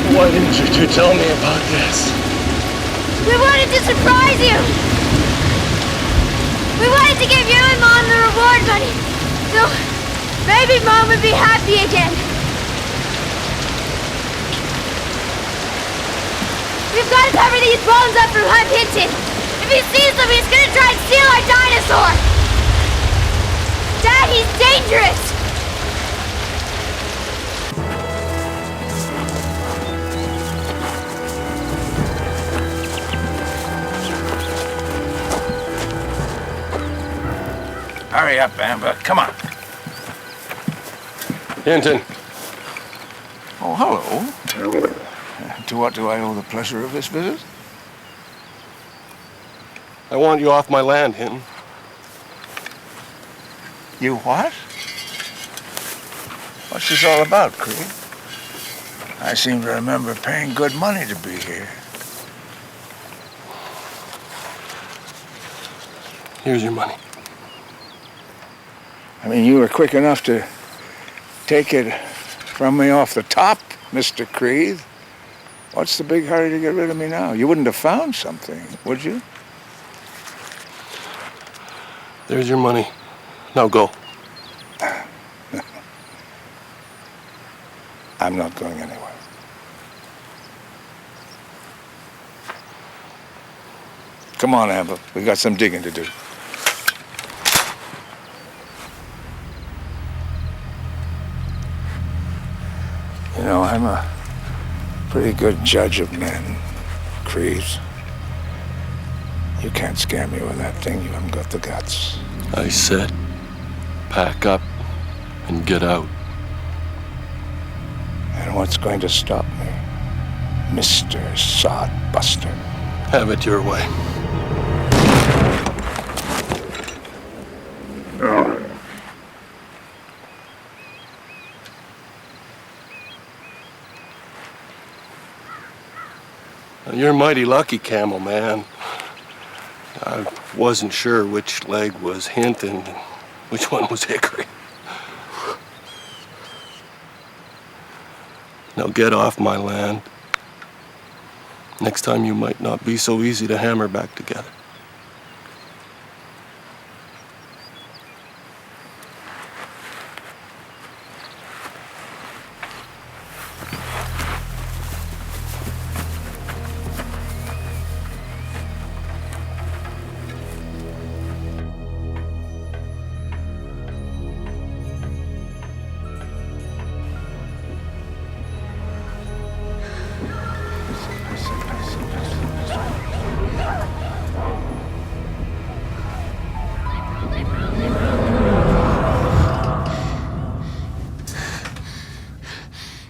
Why didn't you two tell me about this? We wanted to surprise you! We wanted to give you and Mom the reward money, so maybe Mom would be happy again. We've got to cover these bones up from Hinton. If he sees them, he's gonna try and steal our dinosaur! Dad, he's dangerous! Hurry up, Amber. Come on. Hinton. Oh, hello. To what do I owe the pleasure of this visit? I want you off my land, Hinton. You what? What's this all about, Creed? I seem to remember paying good money to be here. Here's your money. I mean, you were quick enough to take it from me off the top, Mr. Creed. What's the big hurry to get rid of me now? You wouldn't have found something, would you? There's your money. Now go. I'm not going anywhere. Come on, Amber. We got some digging to do. You know, I'm a pretty good judge of men, Creed. You can't scare me with that thing. You haven't got the guts. I said, pack up and get out. And what's going to stop me, Mr. Sodbuster? Have it your way. You're mighty lucky, Camel Man. I wasn't sure which leg was Hinton and which one was Hickory. Now get off my land. Next time you might not be so easy to hammer back together.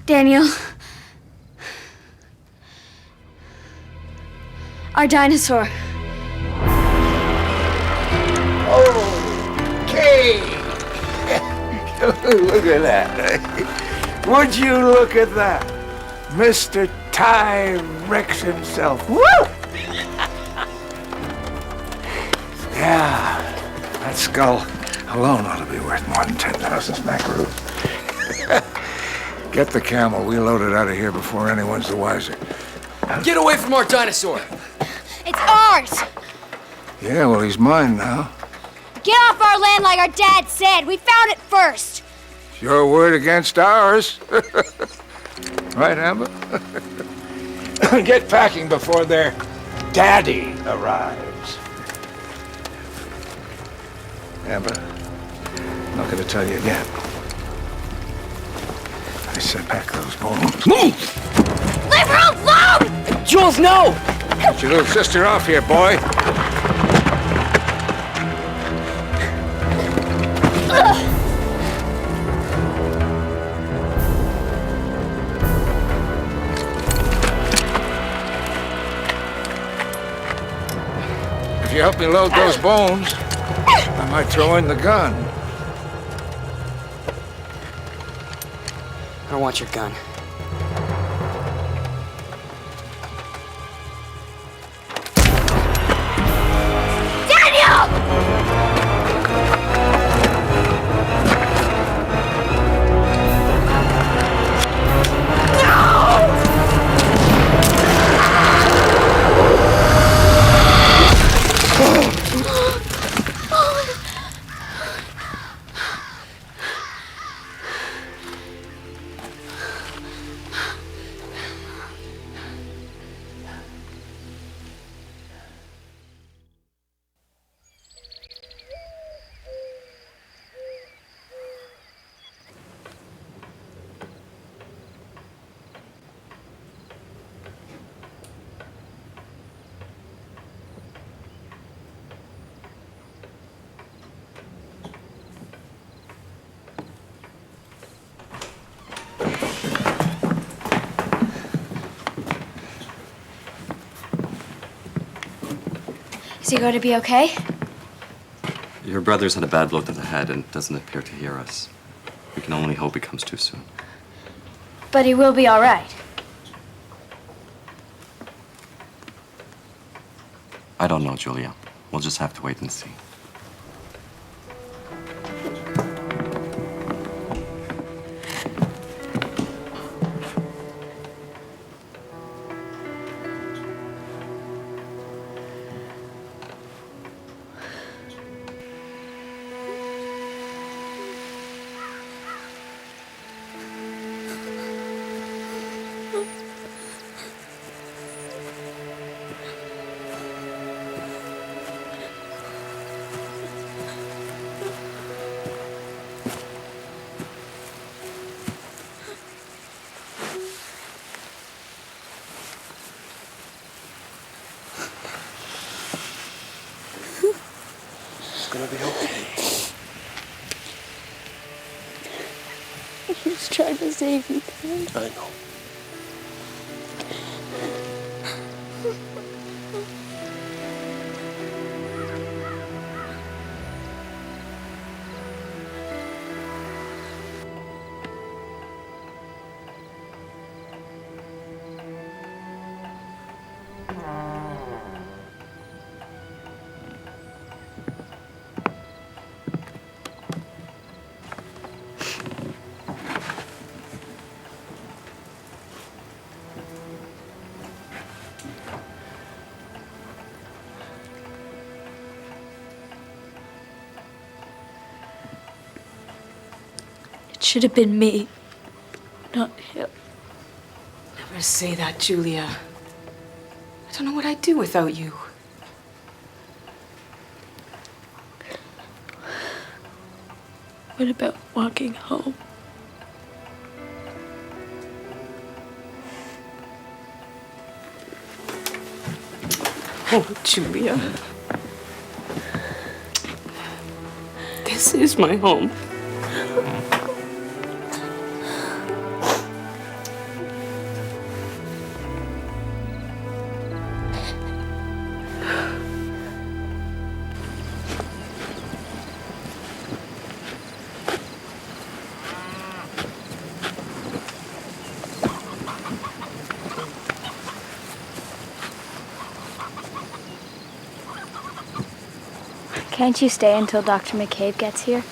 Daniel. Our dinosaur. Look at that. Would you look at that? Mr. T-Rex himself. Woo! Yeah, that skull alone ought to be worth more than 10,000 smackaroos. Get the camel. We'll load it out of here before anyone's the wiser. Get away from our dinosaur! It's ours! Yeah, well, he's mine now. Get off our land like our dad said. We found it first. Your word against ours. Right, Amber? Get packing before their daddy arrives. Amber, I'm not going to tell you again. I said pack those bones. Move! Leave her alone! Jules, no! Get your little sister off here, boy. If you help me load those bones, I might throw in the gun. I don't want your gun. Daniel! Is he going to be okay? Your brother's had a bad blow to the head and doesn't appear to hear us. We can only hope he comes too soon. But he will be all right. I don't know, Julia. We'll just have to wait and see. It's gonna be okay. He was trying to save you. I know. It should have been me, not him. Never say that, Julia. I don't know what I'd do without you. What about walking home? Oh, Julia. This is my home. Can't you stay until Dr. McCabe gets here?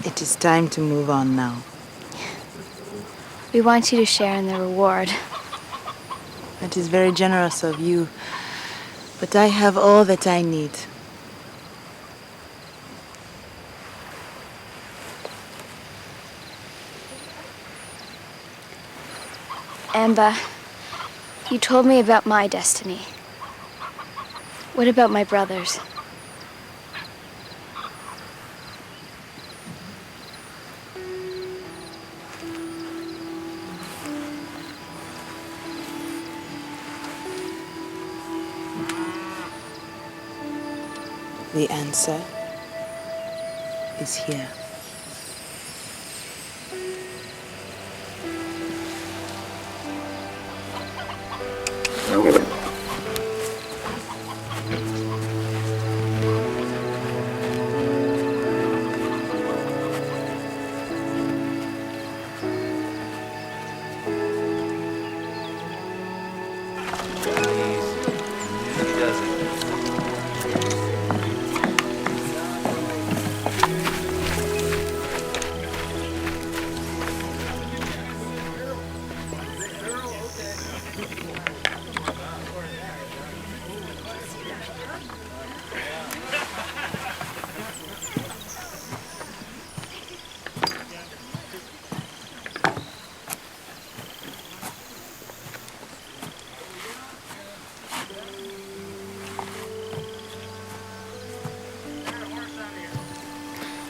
It is time to move on now. We want you to share in the reward. It is very generous of you, but I have all that I need. Amba, you told me about my destiny. What about my brothers? The answer is here.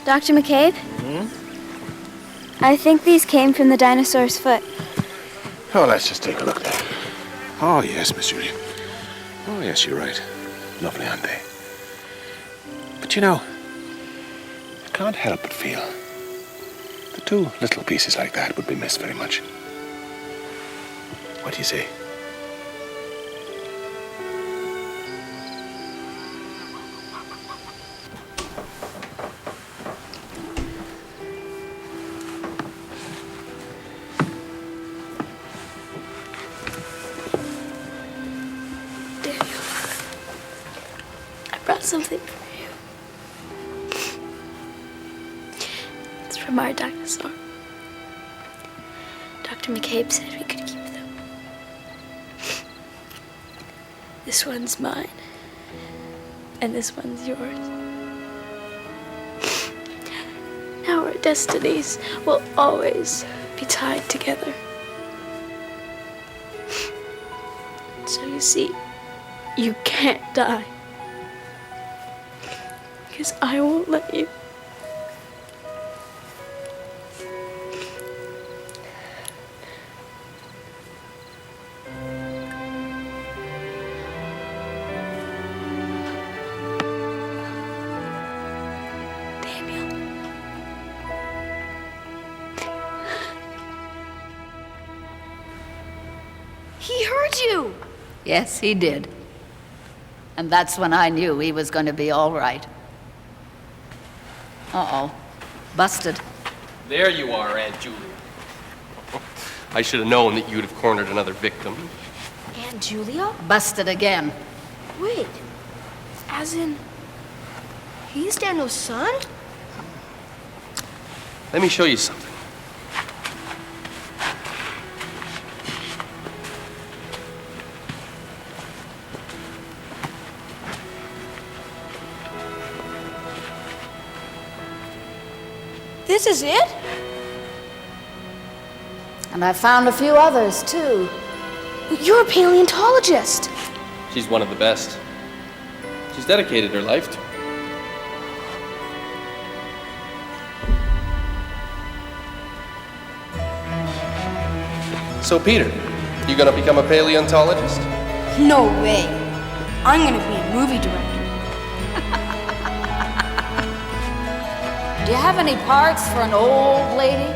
Dr. McCabe? I think these came from the dinosaur's foot. Oh, let's just take a look there. Oh, yes, Miss Julia. Oh, yes, you're right. Lovely, aren't they? But you know, I can't help but feel the two little pieces like that would be missed very much. What do you say? Something for you. It's from our dinosaur. Dr. McCabe said we could keep them. This one's mine, and this one's yours. Now our destinies will always be tied together. So you see, you can't die. Because I won't let you. Daniel. He heard you! Yes, he did. And that's when I knew he was going to be all right. Uh-oh. Busted. There you are, Aunt Julia. I should have known that you'd have cornered another victim. Aunt Julia? Busted again. Wait. As in, he's Daniel's son? Let me show you something. This is it? And I found a few others, too. You're a paleontologist. She's one of the best. She's dedicated her life to it. So, Peter, you gonna become a paleontologist? No way. I'm gonna be a movie director. Do you have any parts for an old lady?